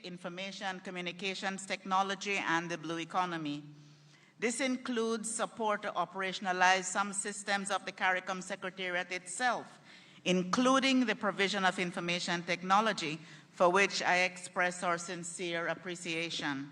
information communications technology, and the blue economy. This includes support to operationalize some systems of the CARICOM Secretariat itself, including the provision of information technology, for which I express our sincere appreciation.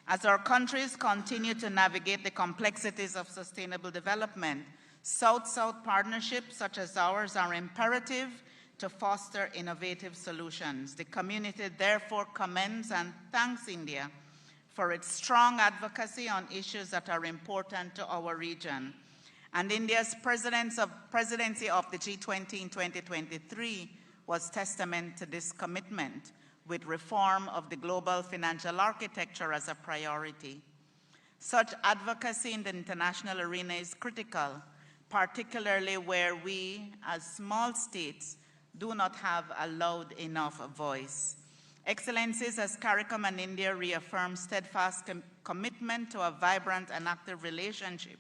As our countries continue to navigate the complexities of sustainable development, South-South partnerships such as ours are imperative to foster innovative solutions. The community therefore commends and thanks India for its strong advocacy on issues that are important to our region. And India's presidency of the G20 in 2023 was testament to this commitment, with reform of the global financial architecture as a priority. Such advocacy in the international arena is critical, particularly where we, as small states, do not have a loud enough voice. Excellencies, as CARICOM and India reaffirm steadfast commitment to a vibrant and active relationship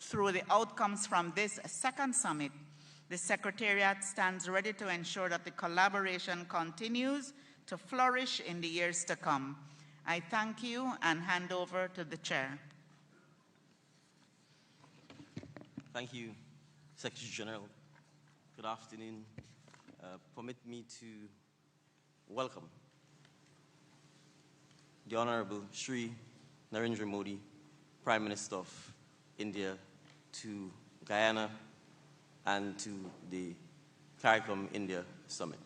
through the outcomes from this second summit, the Secretariat stands ready to ensure that the collaboration continues to flourish in the years to come. I thank you and hand over to the Chair. Thank you, Secretary General. Good afternoon. Permit me to welcome the Honorable Shri Narendra Modi, Prime Minister of India, to Guyana and to the CARICOM India Summit.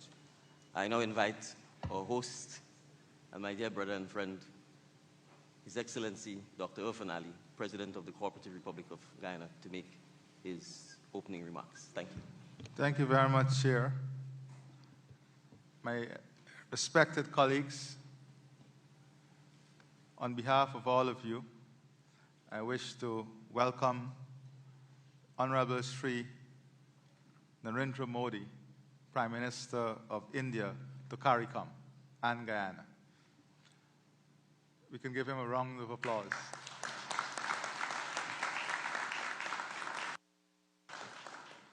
I now invite our host and my dear brother and friend, His Excellency Dr. Irfaan Ali, President of the Cooperative Republic of Guyana, to make his opening remarks. Thank you. Thank you very much, Chair. My respected colleagues, on behalf of all of you, I wish to welcome Honorable Shri Narendra Modi, Prime Minister of India, to CARICOM and Guyana. We can give him a round of applause.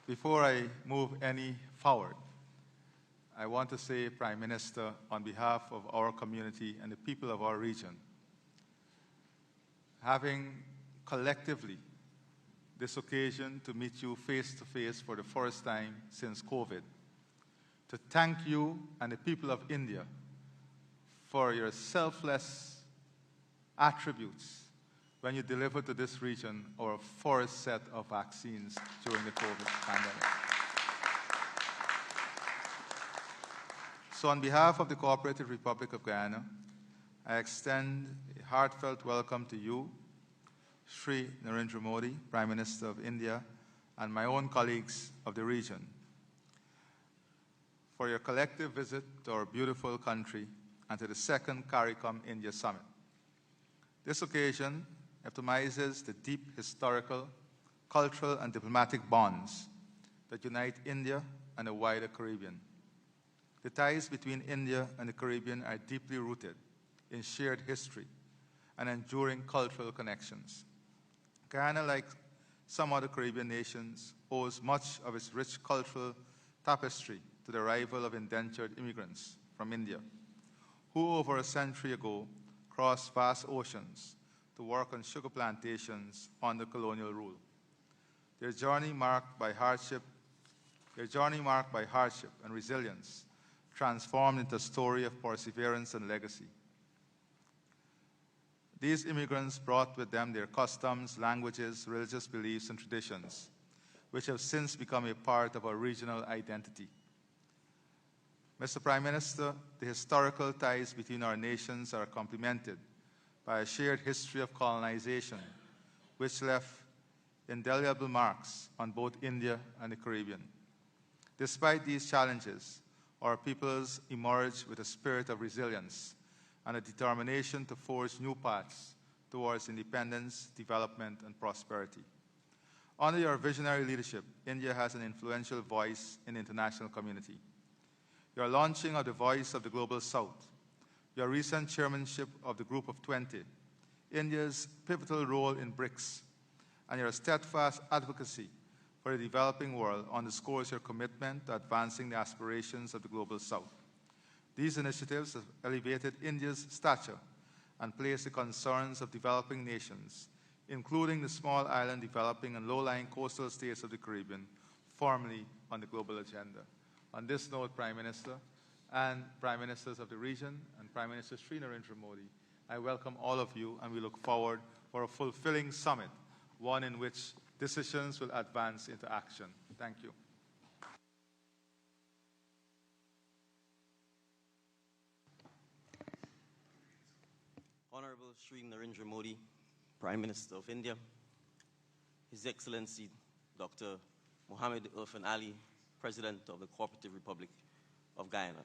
Before I move any forward, I want to say, Prime Minister, on behalf of our community and the people of our region, having collectively this occasion to meet you face to face for the first time since COVID, to thank you and the people of India for your selfless attributes when you delivered to this region our first set of vaccines during the COVID pandemic. So on behalf of the Cooperative Republic of Guyana, I extend a heartfelt welcome to you, Shri Narendra Modi, Prime Minister of India, and my own colleagues of the region, for your collective visit to our beautiful country and to the second CARICOM India Summit. This occasion epitomizes the deep historical, cultural, and diplomatic bonds that unite India and the wider Caribbean. The ties between India and the Caribbean are deeply rooted in shared history and enduring cultural connections. Guyana, like some other Caribbean nations, owes much of its rich cultural tapestry to the arrival of indentured immigrants from India, who over a century ago crossed vast oceans to work on sugar plantations under colonial rule. Their journey marked by hardship and resilience transformed into a story of perseverance and legacy. These immigrants brought with them their customs, languages, religious beliefs, and traditions, which have since become a part of our regional identity. Mr. Prime Minister, the historical ties between our nations are complemented by a shared history of colonization, which left indelible marks on both India and the Caribbean. Despite these challenges, our peoples emerged with a spirit of resilience and a determination to forge new paths towards independence, development, and prosperity. Under your visionary leadership, India has an influential voice in the international community. Your launching of the Voice of the Global South, your recent chairmanship of the Group of 20, India's pivotal role in BRICS, and your steadfast advocacy for the developing world underscores your commitment to advancing the aspirations of the Global South. These initiatives have elevated India's stature and placed the concerns of developing nations, including the small island developing and low-lying coastal states of the Caribbean, firmly on the global agenda. On this note, Prime Minister and Prime Ministers of the region and Prime Minister Sri Narendra Modi, I welcome all of you, and we look forward for a fulfilling summit, one in which decisions will advance into action. Thank you. Honorable Sri Narendra Modi, Prime Minister of India, His Excellency Dr. Mohammed Irfan Ali, President of the Cooperative Republic of Guyana,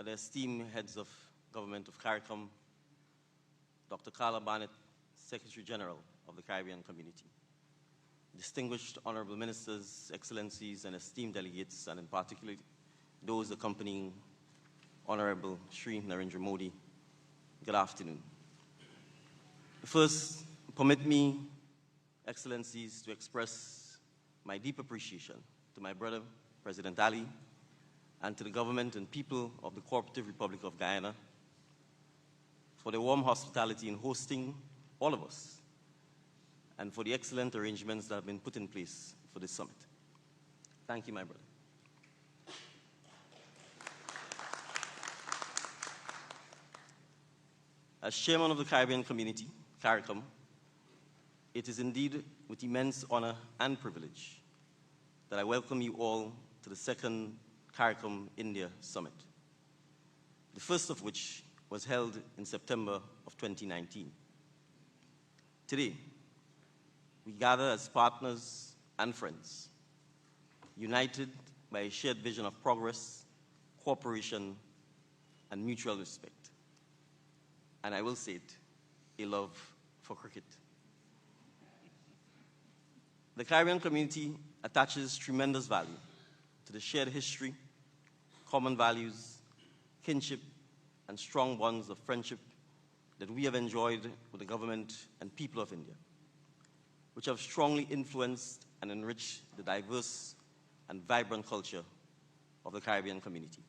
the esteemed heads of government of CARICOM, Dr. Carla Barnett, Secretary General of the Caribbean Community, distinguished honorable ministers, excellencies, and esteemed delegates, and in particular those accompanying Honorable Sri Narendra Modi, good afternoon. First, permit me, excellencies, to express my deep appreciation to my brother, President Ali, and to the government and people of the Cooperative Republic of Guyana for their warm hospitality in hosting all of us, and for the excellent arrangements that have been put in place for this summit. Thank you, my brother. As chairman of the Caribbean Community, CARICOM, it is indeed with immense honor and privilege that I welcome you all to the second CARICOM India Summit, the first of which was held in September of 2019. Today, we gather as partners and friends, united by a shared vision of progress, cooperation, and mutual respect. And I will say it, a love for cricket. The Caribbean community attaches tremendous value to the shared history, common values, kinship, and strong bonds of friendship that we have enjoyed with the government and people of India, which have strongly influenced and enriched the diverse and vibrant culture of the Caribbean community.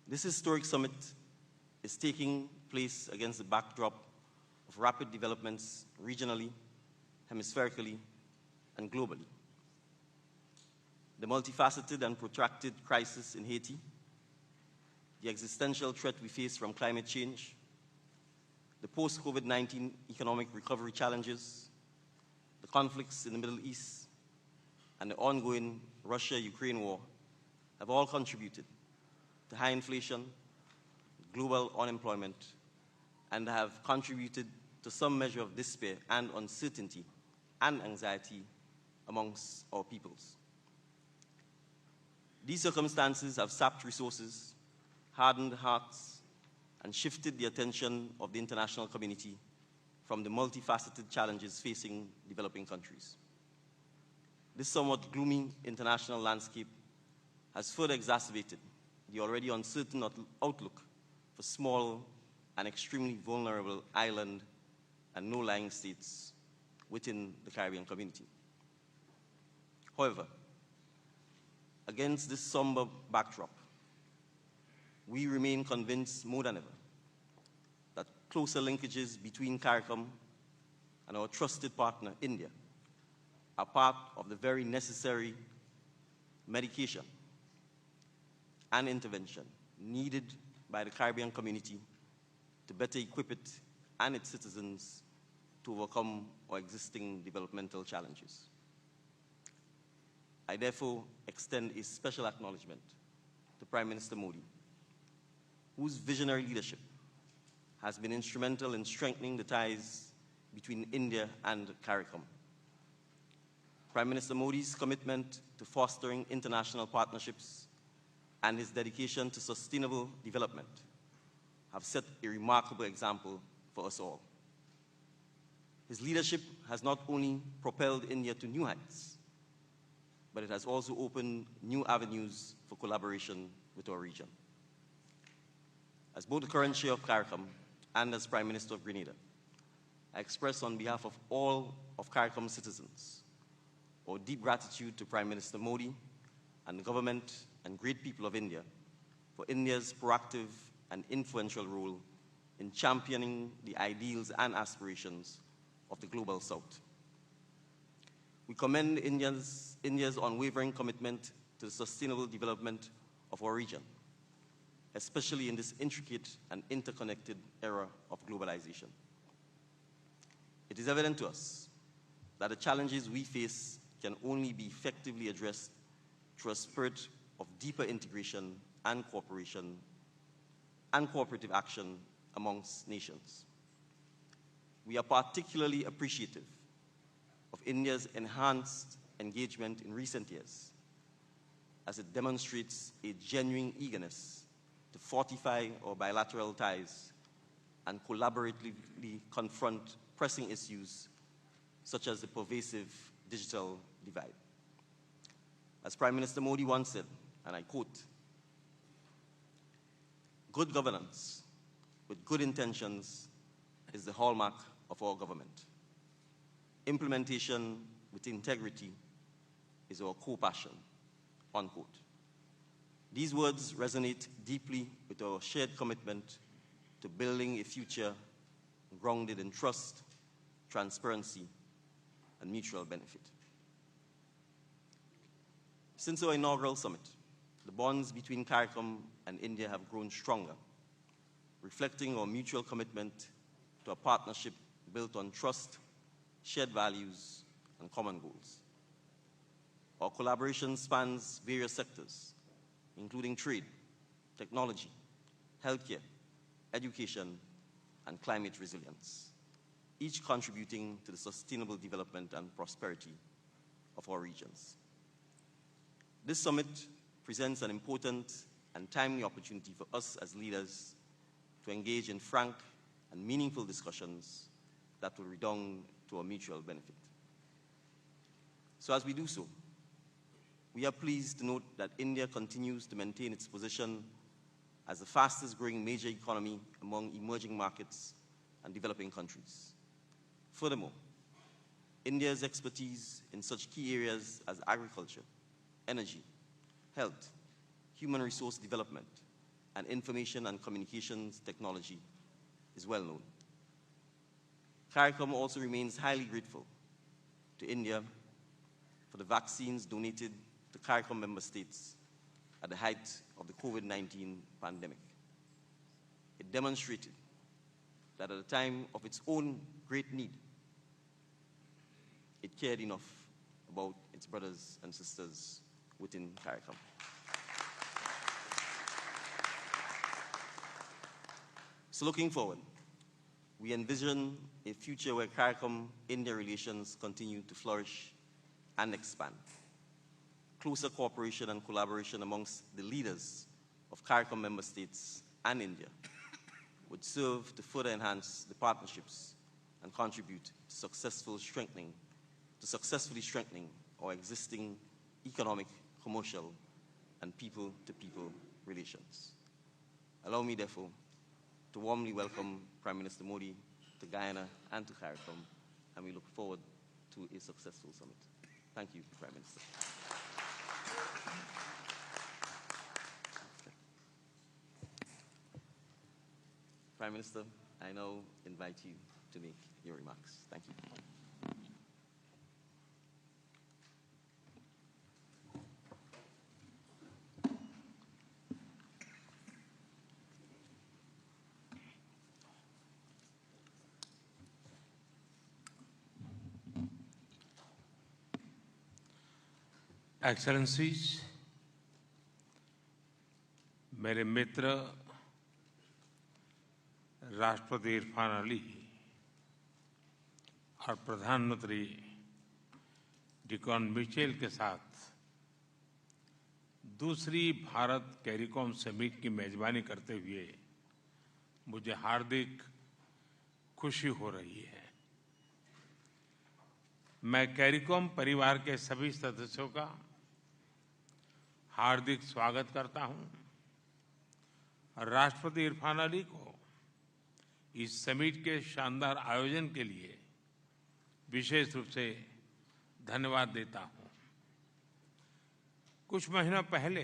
This historic summit is taking place against the backdrop of rapid developments regionally, hemispherically, and globally. The multifaceted and protracted crisis in Haiti, the existential threat we face from climate change, the post-COVID-19 economic recovery challenges, the conflicts in the Middle East, and the ongoing Russia-Ukraine war have all contributed to high inflation, global unemployment, and have contributed to some measure of despair and uncertainty and anxiety amongst our peoples. These circumstances have sapped resources, hardened hearts, and shifted the attention of the international community from the multifaceted challenges facing developing countries. This somewhat gloomy international landscape has further exacerbated the already uncertain outlook for small and extremely vulnerable island and low-lying states within the Caribbean community. However, against this somber backdrop, we remain convinced more than ever that closer linkages between CARICOM and our trusted partner, India, are part of the very necessary medication and intervention needed by the Caribbean community to better equip it and its citizens to overcome our existing developmental challenges. I therefore extend a special acknowledgement to Prime Minister Modi, whose visionary leadership has been instrumental in strengthening the ties between India and CARICOM. Prime Minister Modi's commitment to fostering international partnerships and his dedication to sustainable development have set a remarkable example for us all. His leadership has not only propelled India to new heights, but it has also opened new avenues for collaboration with our region. As both the current chair of CARICOM and as Prime Minister of Grenada, I express on behalf of all of CARICOM's citizens our deep gratitude to Prime Minister Modi and the government and great people of India for India's proactive and influential role in championing the ideals and aspirations of the Global South. We commend India's unwavering commitment to the sustainable development of our region, especially in this intricate and interconnected era of globalization. It is evident to us that the challenges we face can only be effectively addressed through a spirit of deeper integration and cooperation and cooperative action amongst nations. We are particularly appreciative of India's enhanced engagement in recent years, as it demonstrates a genuine eagerness to fortify our bilateral ties and collaboratively confront pressing issues such as the pervasive digital divide. As Prime Minister Modi once said, and I quote, "Good governance with good intentions is the hallmark of our government. Implementation with integrity is our core passion," unquote. These words resonate deeply with our shared commitment to building a future grounded in trust, transparency, and mutual benefit. Since our inaugural summit, the bonds between CARICOM and India have grown stronger, reflecting our mutual commitment to a partnership built on trust, shared values, and common goals. Our collaboration spans various sectors, including trade, technology, healthcare, education, and climate resilience, each contributing to the sustainable development and prosperity of our regions. This summit presents an important and timely opportunity for us as leaders to engage in frank and meaningful discussions that will redound to our mutual benefit. So as we do so, we are pleased to note that India continues to maintain its position as the fastest growing major economy among emerging markets and developing countries. Furthermore, India's expertise in such key areas as agriculture, energy, health, human resource development, and information and communications technology is well known. CARICOM also remains highly grateful to India for the vaccines donated to CARICOM member states at the height of the COVID-19 pandemic. It demonstrated that at a time of its own great need, it cared enough about its brothers and sisters within CARICOM. So looking forward, we envision a future where CARICOM-India relations continue to flourish and expand. Closer cooperation and collaboration amongst the leaders of CARICOM member states and India would serve to further enhance the partnerships and contribute to successfully strengthening our existing economic, commercial, and people-to-people relations. Allow me, therefore, to warmly welcome Prime Minister Modi to Guyana and to CARICOM, and we look forward to a successful summit. Thank you, Prime Minister. Prime Minister, I now invite you to make your remarks. Thank you. Excellencies, मेरे मित्र राष्ट्रपति इरफान अली और प्रधानमंत्री Dickon Mitchell के साथ दूसरी Bharat CARICOM summit की मेजबानी करते हुए मुझे हार्दिक खुशी हो रही है। मैं कैरिकॉम परिवार के सभी सदस्यों का हार्दिक स्वागत करता हूं और राष्ट्रपति इरफान अली को इस समिट के शानदार आयोजन के लिए विशेष रूप से धन्यवाद देता हूं। कुछ महीनों पहले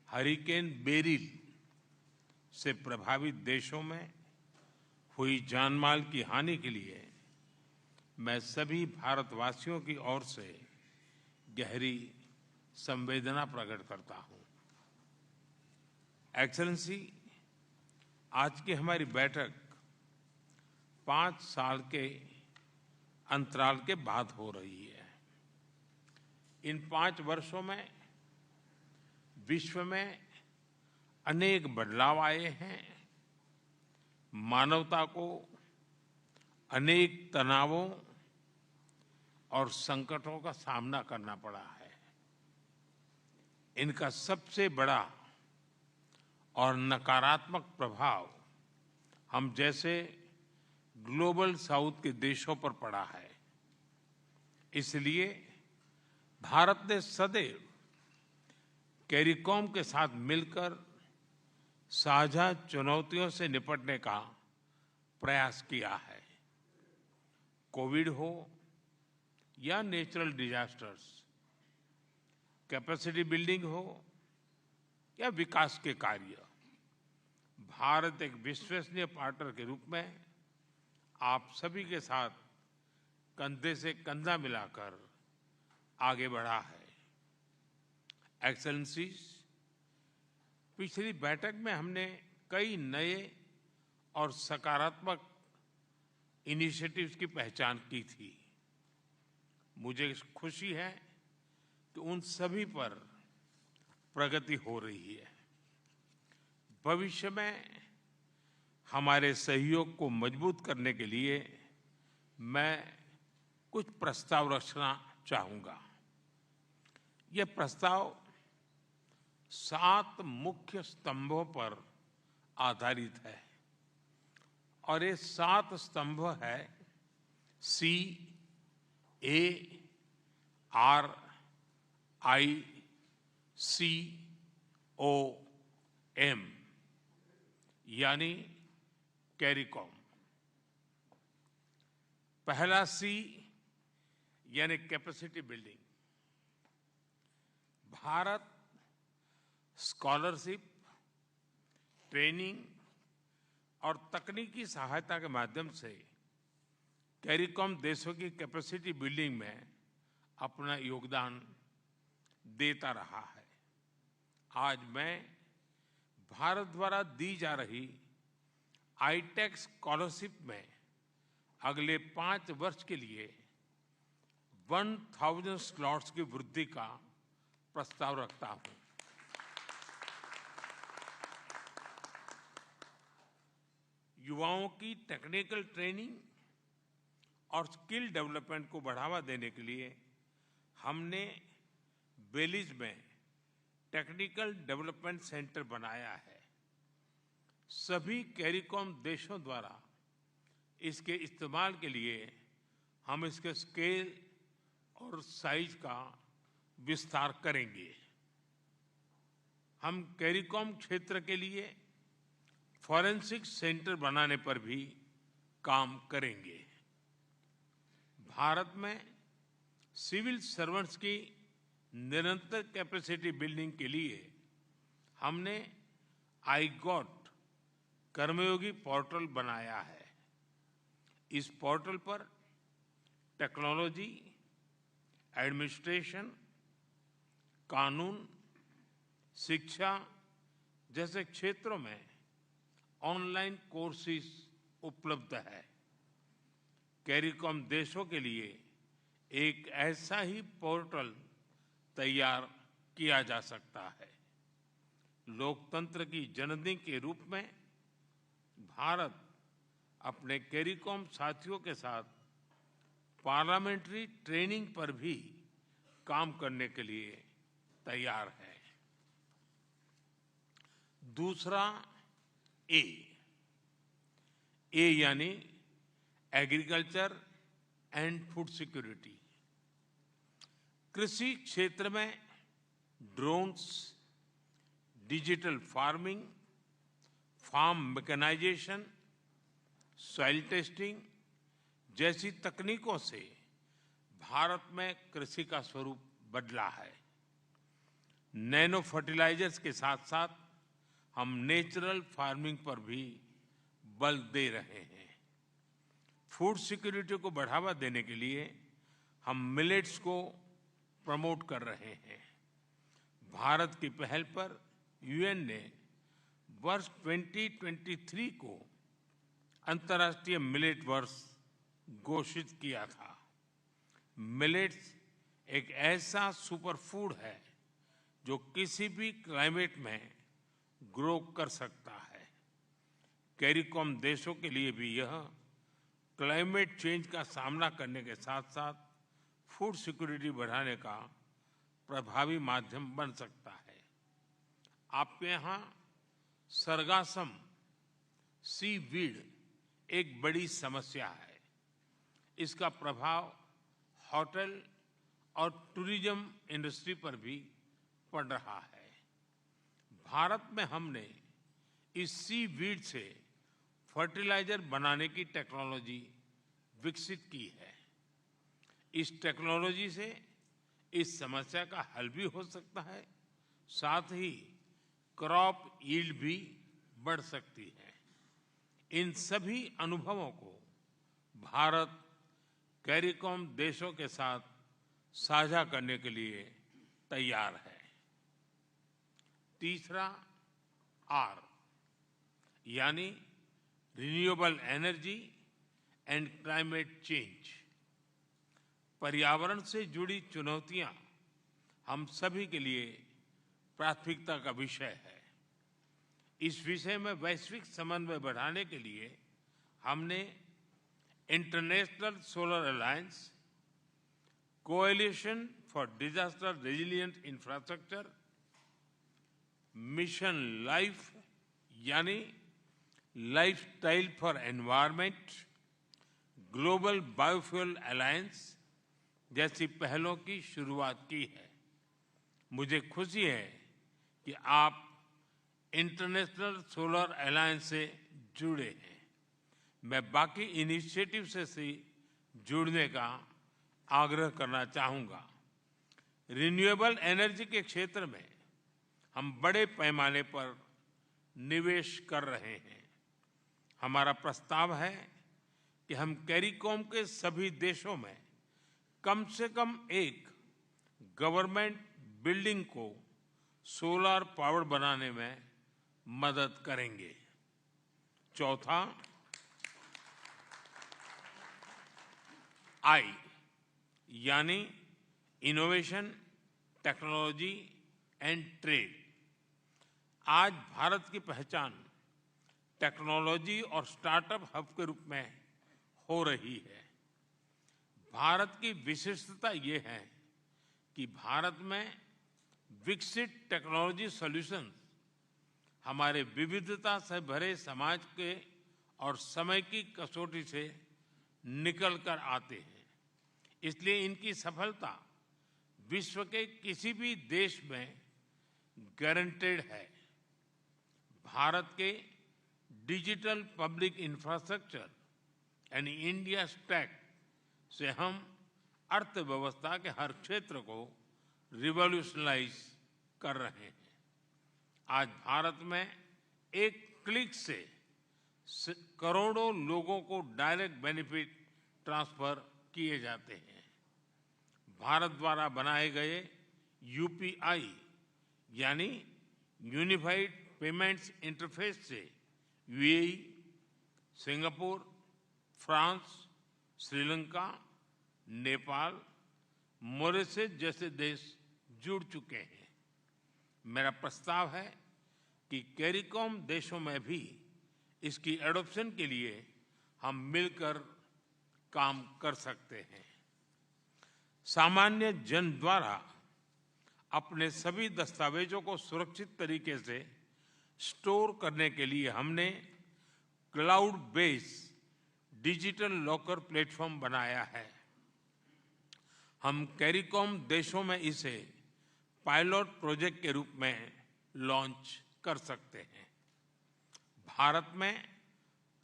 हरिकेन बेरिल से प्रभावित देशों में हुई जानमाल की हानि के लिए मैं सभी भारतवासियों की ओर से गहरी संवेदना प्रकट करता हूं। एक्सेलेंसी, आज की हमारी बैठक 5 साल के अंतराल के बाद हो रही है। इन 5 वर्षों में विश्व में अनेक बदलाव आए हैं। मानवता को अनेक तनावों और संकटों का सामना करना पड़ा है। इनका सबसे बड़ा और नकारात्मक प्रभाव हम जैसे ग्लोबल साउथ के देशों पर पड़ा है। इसलिए भारत ने सदैव कैरिकॉम के साथ मिलकर साझा चुनौतियों से निपटने का प्रयास किया है। कोविड हो या नेचुरल डिजास्टर्स, कैपेसिटी बिल्डिंग हो या विकास के कार्य, भारत एक विश्वसनीय पार्टनर के रूप में आप सभी के साथ कंधे से कंधा मिलाकर आगे बढ़ा है। एक्सेलेंसीज, पिछली बैठक में हमने कई नए और सकारात्मक इनिशिएटिव्स की पहचान की थी। मुझे खुशी है कि उन सभी पर प्रगति हो रही है। भविष्य में हमारे सहयोग को मजबूत करने के लिए मैं कुछ प्रस्ताव रखना चाहूंगा। यह प्रस्ताव 7 मुख्य स्तंभों पर आधारित है और ये 7 स्तंभ है CARICOM, यानी कैरिकॉम। पहला C यानी capacity building. Bharat scholarship, training और तकनीकी सहायता के माध्यम से कैरिकॉम देशों की कैपेसिटी बिल्डिंग में अपना योगदान देता रहा है। आज मैं भारत द्वारा दी जा रही आईटेक स्कॉलरशिप में अगले 5 वर्ष के लिए 1000 स्लॉट्स की वृद्धि का प्रस्ताव रखता हूं। युवाओं की टेक्निकल ट्रेनिंग और स्किल डेवलपमेंट को बढ़ावा देने के लिए हमने बेलीज में टेक्निकल डेवलपमेंट सेंटर बनाया है। सभी कैरिकॉम देशों द्वारा इसके इस्तेमाल के लिए हम इसके स्केल और साइज का विस्तार करेंगे। हम कैरिकॉम क्षेत्र के लिए फॉरेंसिक सेंटर बनाने पर भी काम करेंगे। भारत में सिविल सर्वेंट्स की निरंतर कैपेसिटी बिल्डिंग के लिए हमने आईगॉट कर्मयोगी पोर्टल बनाया है। इस पोर्टल पर टेक्नोलॉजी, एडमिनिस्ट्रेशन, कानून, शिक्षा जैसे क्षेत्रों में ऑनलाइन कोर्सेज उपलब्ध है। कैरिकॉम देशों के लिए एक ऐसा ही पोर्टल तैयार किया जा सकता है। लोकतंत्र की जननी के रूप में भारत अपने कैरिकॉम साथियों के साथ पार्लियामेंट्री ट्रेनिंग पर भी काम करने के लिए तैयार है। दूसरा ए यानी एग्रीकल्चर एंड फूड सिक्योरिटी। कृषि क्षेत्र में drones, digital farming, farm mechanisation, soil testing जैसी तकनीकों से भारत में कृषि का स्वरूप बदला है। नैनो फर्टिलाइजर्स के साथ साथ हम नेचुरल फार्मिंग पर भी बल दे रहे हैं। फूड सिक्योरिटी को बढ़ावा देने के लिए हम मिलेट्स को प्रमोट कर रहे हैं। भारत की पहल पर यूएन ने वर्ष 2023 को अंतर्राष्ट्रीय मिलेट वर्ष घोषित किया था। मिलेट्स एक ऐसा सुपर फूड है जो किसी भी क्लाइमेट में ग्रो कर सकता है। कैरिकॉम देशों के लिए भी यह क्लाइमेट चेंज का सामना करने के साथ साथ फूड सिक्योरिटी बढ़ाने का प्रभावी माध्यम बन सकता है। आपके यहाँ सरगासम सीवीड एक बड़ी समस्या है। इसका प्रभाव होटल और टूरिज्म इंडस्ट्री पर भी पड़ रहा है। भारत में हमने इस सीवीड से फर्टिलाइजर बनाने की टेक्नोलॉजी विकसित की है। इस टेक्नोलॉजी से इस समस्या का हल भी हो सकता है, साथ ही क्रॉप यील्ड भी बढ़ सकती है। इन सभी अनुभवों को भारत कैरिकॉम देशों के साथ साझा करने के लिए तैयार है। तीसरा आर यानी renewable energy and climate change. पर्यावरण से जुड़ी चुनौतियां हम सभी के लिए प्राथमिकता का विषय है। इस विषय में वैश्विक समन्वय बढ़ाने के लिए हमने international solar alliance, coalition for disaster resilient infrastructure, mission life यानी lifestyle for environment, global biofuel alliance जैसी पहलों की शुरुआत की है। मुझे खुशी है कि आप इंटरनेशनल सोलर अलायंस से जुड़े हैं। मैं बाकी इनिशिएटिव से जुड़ने का आग्रह करना चाहूंगा। रिन्यूएबल एनर्जी के क्षेत्र में हम बड़े पैमाने पर निवेश कर रहे हैं। हमारा प्रस्ताव है कि हम कैरिकॉम के सभी देशों में कम से कम एक गवर्नमेंट बिल्डिंग को सोलर पावर बनाने में मदद करेंगे। चौथा आई यानी इनोवेशन, टेक्नोलॉजी एंड ट्रेड। आज भारत की पहचान टेक्नोलॉजी और स्टार्टअप हब के रूप में हो रही है। भारत की विशिष्टता ये है कि भारत में विकसित टेक्नोलॉजी सॉल्यूशंस हमारे विविधता से भरे समाज के और समय की कसौटी से निकल कर आते हैं। इसलिए इनकी सफलता विश्व के किसी भी देश में गारंटेड है। भारत के डिजिटल पब्लिक इंफ्रास्ट्रक्चर यानी इंडिया स्टैक से हम अर्थव्यवस्था के हर क्षेत्र को रिवॉल्यूशनलाइज कर रहे हैं। आज भारत में एक क्लिक से करोड़ों लोगों को डायरेक्ट बेनिफिट ट्रांसफर किए जाते हैं। भारत द्वारा बनाए गए यूपीआई यानी यूनिफाइड पेमेंट्स इंटरफेस से UAE, Singapore, France, Sri Lanka, Nepal, Mauritius जैसे देश जुड़ चुके हैं। मेरा प्रस्ताव है कि कैरिकॉम देशों में भी इसकी एडॉप्शन के लिए हम मिलकर काम कर सकते हैं। सामान्य जन द्वारा अपने सभी दस्तावेजों को सुरक्षित तरीके से स्टोर करने के लिए हमने cloud based digital locker platform बनाया है। हम कैरिकॉम देशों में इसे पायलट प्रोजेक्ट के रूप में लॉन्च कर सकते हैं। भारत में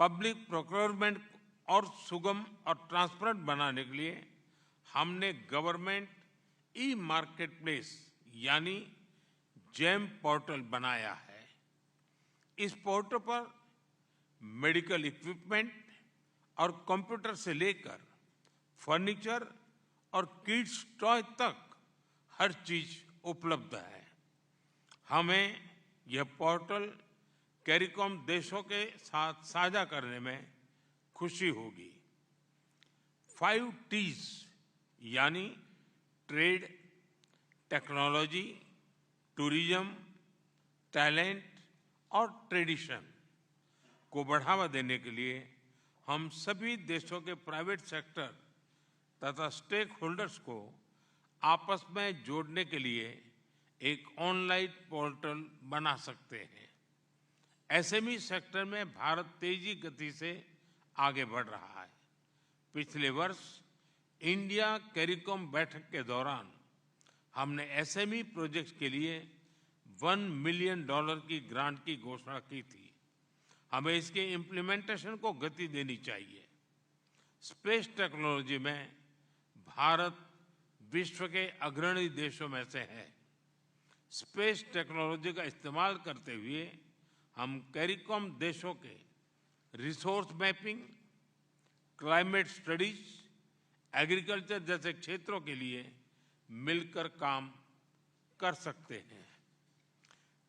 पब्लिक प्रोक्योरमेंट और सुगम और ट्रांसपेरेंट बनाने के लिए हमने गवर्नमेंट ई मार्केट प्लेस यानी जेम पोर्टल बनाया है। इस पोर्टल पर मेडिकल इक्विपमेंट और कंप्यूटर से लेकर फर्नीचर और किड्स टॉय तक हर चीज उपलब्ध है। हमें यह पोर्टल कैरिकॉम देशों के साथ साझा करने में खुशी होगी। 5 T's यानी ट्रेड, टेक्नोलॉजी, टूरिज्म, टैलेंट और ट्रेडिशन को बढ़ावा देने के लिए हम सभी देशों के प्राइवेट सेक्टर तथा स्टेक होल्डर्स को आपस में जोड़ने के लिए एक ऑनलाइन पोर्टल बना सकते हैं। एसएमई सेक्टर में भारत तेजी गति से आगे बढ़ रहा है। पिछले वर्ष इंडिया कैरिकॉम बैठक के दौरान हमने एसएमई प्रोजेक्ट्स के लिए $1 मिलियन की ग्रांट की घोषणा की थी। हमें इसके इम्प्लीमेंटेशन को गति देनी चाहिए। स्पेस टेक्नोलॉजी में भारत विश्व के अग्रणी देशों में से है। स्पेस टेक्नोलॉजी का इस्तेमाल करते हुए हम कैरिकॉम देशों के resource mapping, climate studies, agriculture जैसे क्षेत्रों के लिए मिलकर काम कर सकते हैं।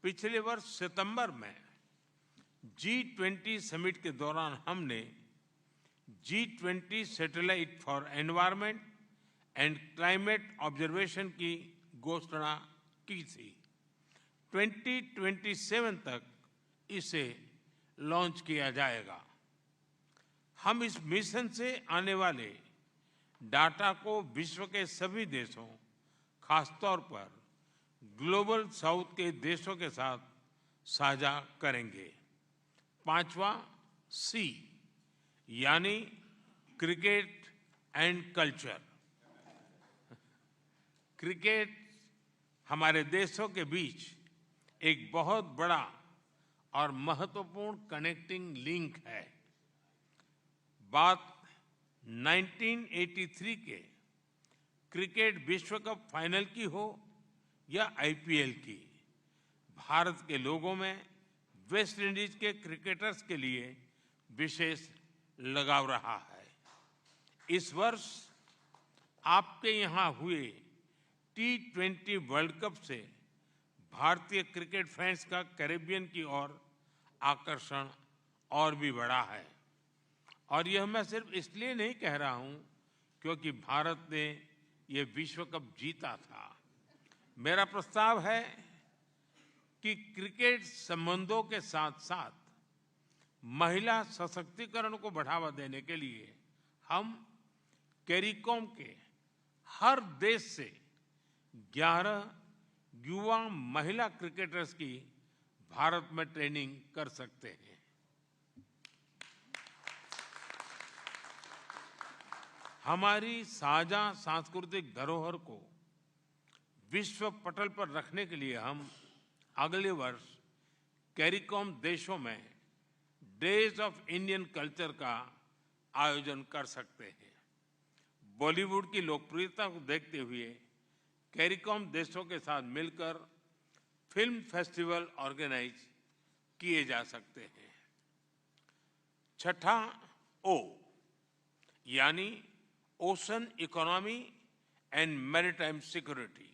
पिछले वर्ष सितंबर में G20 समिट के दौरान हमने G20 satellite for environment and climate observation की घोषणा की थी। 2027 तक इसे लॉन्च किया जाएगा। हम इस मिशन से आने वाले डाटा को विश्व के सभी देशों, खासतौर पर ग्लोबल साउथ के देशों के साथ साझा करेंगे। 5वां C यानी क्रिकेट एंड कल्चर। क्रिकेट हमारे देशों के बीच एक बहुत बड़ा और महत्वपूर्ण कनेक्टिंग लिंक है। बात 1983 के क्रिकेट विश्व कप फाइनल की हो या आईपीएल की, भारत के लोगों में वेस्ट इंडीज के क्रिकेटर्स के लिए विशेष लगाव रहा है। इस वर्ष आपके यहाँ हुए T20 वर्ल्ड कप से भारतीय क्रिकेट फैंस का कैरेबियन की ओर आकर्षण और भी बढ़ा है। और यह मैं सिर्फ इसलिए नहीं कह रहा हूं क्योंकि भारत ने यह विश्व कप जीता था। मेरा प्रस्ताव है कि क्रिकेट संबंधों के साथ साथ महिला सशक्तिकरण को बढ़ावा देने के लिए हम कैरिकॉम के हर देश से 11 युवा महिला क्रिकेटर्स की भारत में ट्रेनिंग कर सकते हैं। हमारी साझा सांस्कृतिक धरोहर को विश्व पटल पर रखने के लिए हम अगले वर्ष कैरिकॉम देशों में डेज ऑफ इंडियन कल्चर का आयोजन कर सकते हैं। बॉलीवुड की लोकप्रियता को देखते हुए कैरिकॉम देशों के साथ मिलकर फिल्म फेस्टिवल ऑर्गेनाइज किए जा सकते हैं। 6ठा O यानी ocean economy and maritime security.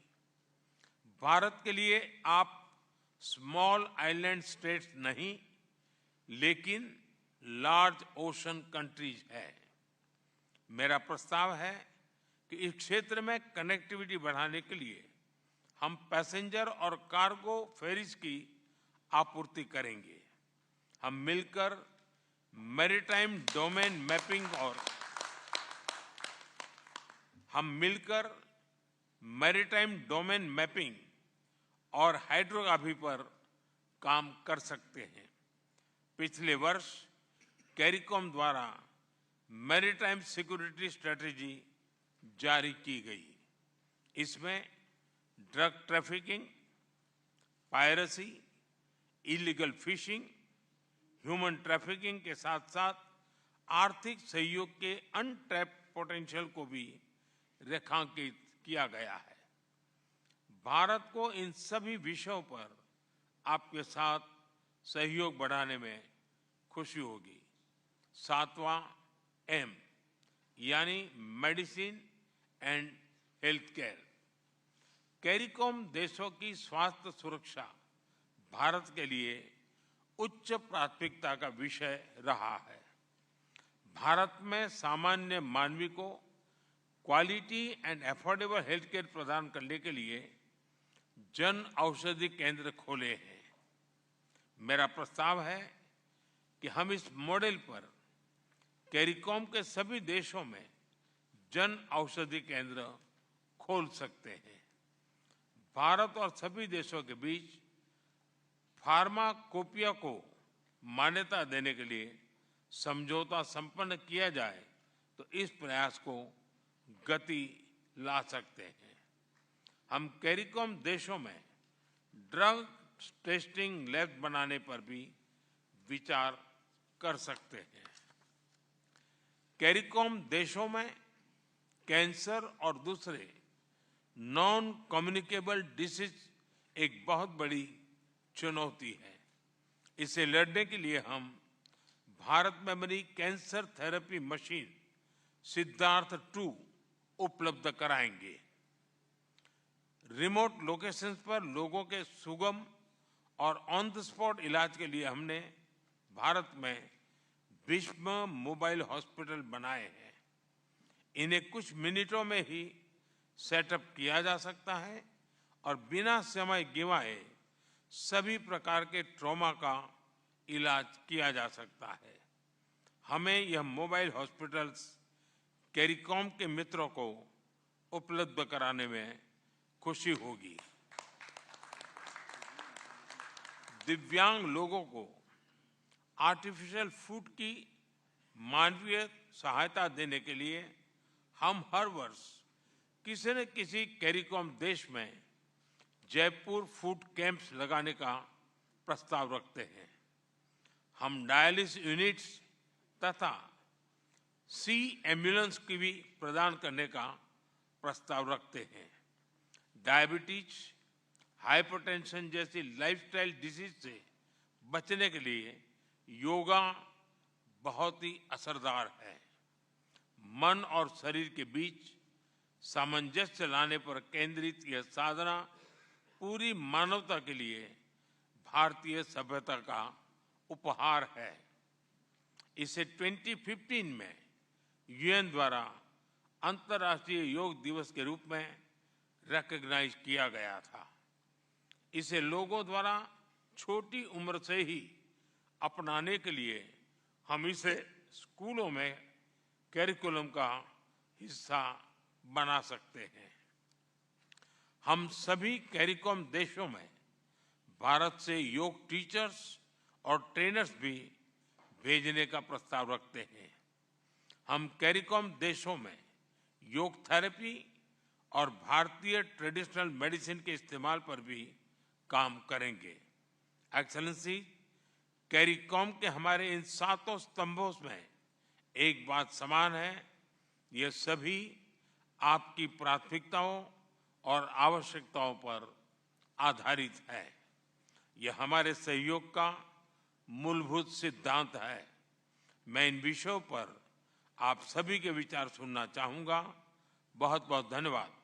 Bharat के लिए आप स्मॉल आइलैंड स्टेट्स नहीं, लेकिन लार्ज ओशन कंट्रीज है। मेरा प्रस्ताव है कि इस क्षेत्र में कनेक्टिविटी बढ़ाने के लिए हम पैसेंजर और कार्गो फेरीज की आपूर्ति करेंगे। हम मिलकर मैरीटाइम डोमेन मैपिंग और हाइड्रोग्राफी पर काम कर सकते हैं। पिछले वर्ष कैरिकॉम द्वारा मैरीटाइम सिक्योरिटी स्ट्रेटेजी जारी की गई। इसमें drug trafficking, piracy, illegal fishing, human trafficking के साथ साथ आर्थिक सहयोग के अनटैप्ड पोटेंशियल को भी रेखांकित किया गया है। भारत को इन सभी विषयों पर आपके साथ सहयोग बढ़ाने में खुशी होगी। 7वां एम यानी medicine and health care. CARICOM देशों की स्वास्थ्य सुरक्षा भारत के लिए उच्च प्राथमिकता का विषय रहा है। भारत में सामान्य मानवी को quality and affordable health care प्रदान करने के लिए जन औषधि केंद्र खोले हैं। मेरा प्रस्ताव है कि हम इस मॉडल पर कैरिकॉम के सभी देशों में जन औषधि केंद्र खोल सकते हैं। भारत और सभी देशों के बीच फार्माकोपिया को मान्यता देने के लिए समझौता संपन्न किया जाए तो इस प्रयास को गति ला सकते हैं। हम कैरिकॉम देशों में ड्रग टेस्टिंग लैब बनाने पर भी विचार कर सकते हैं। कैरिकॉम देशों में कैंसर और दूसरे नॉन कम्युनिकेबल डिसीज एक बहुत बड़ी चुनौती है। इसे लड़ने के लिए हम भारत में बनी कैंसर थेरेपी मशीन सिद्धार्थ 2 उपलब्ध कराएंगे। रिमोट लोकेशंस पर लोगों के सुगम और ऑन द स्पॉट इलाज के लिए हमने भारत में भीष्म मोबाइल हॉस्पिटल बनाए हैं। इन्हें कुछ मिनटों में ही सेटअप किया जा सकता है और बिना समय गंवाए सभी प्रकार के ट्रॉमा का इलाज किया जा सकता है। हमें यह मोबाइल हॉस्पिटल्स कैरिकॉम के मित्रों को उपलब्ध कराने में खुशी होगी। दिव्यांग लोगों को आर्टिफिशियल फूड की मानवीय सहायता देने के लिए हम हर वर्ष किसी न किसी कैरिकॉम देश में जयपुर फूड कैंप्स लगाने का प्रस्ताव रखते हैं। हम डायलिसिस यूनिट्स तथा सी एम्बुलेंस की भी प्रदान करने का प्रस्ताव रखते हैं। डायबिटीज, हाइपरटेंशन जैसी लाइफस्टाइल डिजीज से बचने के लिए योगा बहुत ही असरदार है। मन और शरीर के बीच सामंजस्य लाने पर केंद्रित यह साधना पूरी मानवता के लिए भारतीय सभ्यता का उपहार है। इसे 2015 में यूएन द्वारा अंतर्राष्ट्रीय योग दिवस के रूप में रिकॉग्नाइज किया गया था। इसे लोगों द्वारा छोटी उम्र से ही अपनाने के लिए हम इसे स्कूलों में करिकुलम का हिस्सा बना सकते हैं। हम सभी कैरिकॉम देशों में भारत से योग टीचर्स और ट्रेनर्स भी भेजने का प्रस्ताव रखते हैं। हम कैरिकॉम देशों में योग थेरेपी और भारतीय ट्रेडिशनल मेडिसिन के इस्तेमाल पर भी काम करेंगे। एक्सेलेंसी, कैरिकॉम के हमारे इन 7 स्तंभों में एक बात समान है, ये सभी आपकी प्राथमिकताओं और आवश्यकताओं पर आधारित है। यह हमारे सहयोग का मूलभूत सिद्धांत है। मैं इन विषयों पर आप सभी के विचार सुनना चाहूंगा। बहुत बहुत धन्यवाद।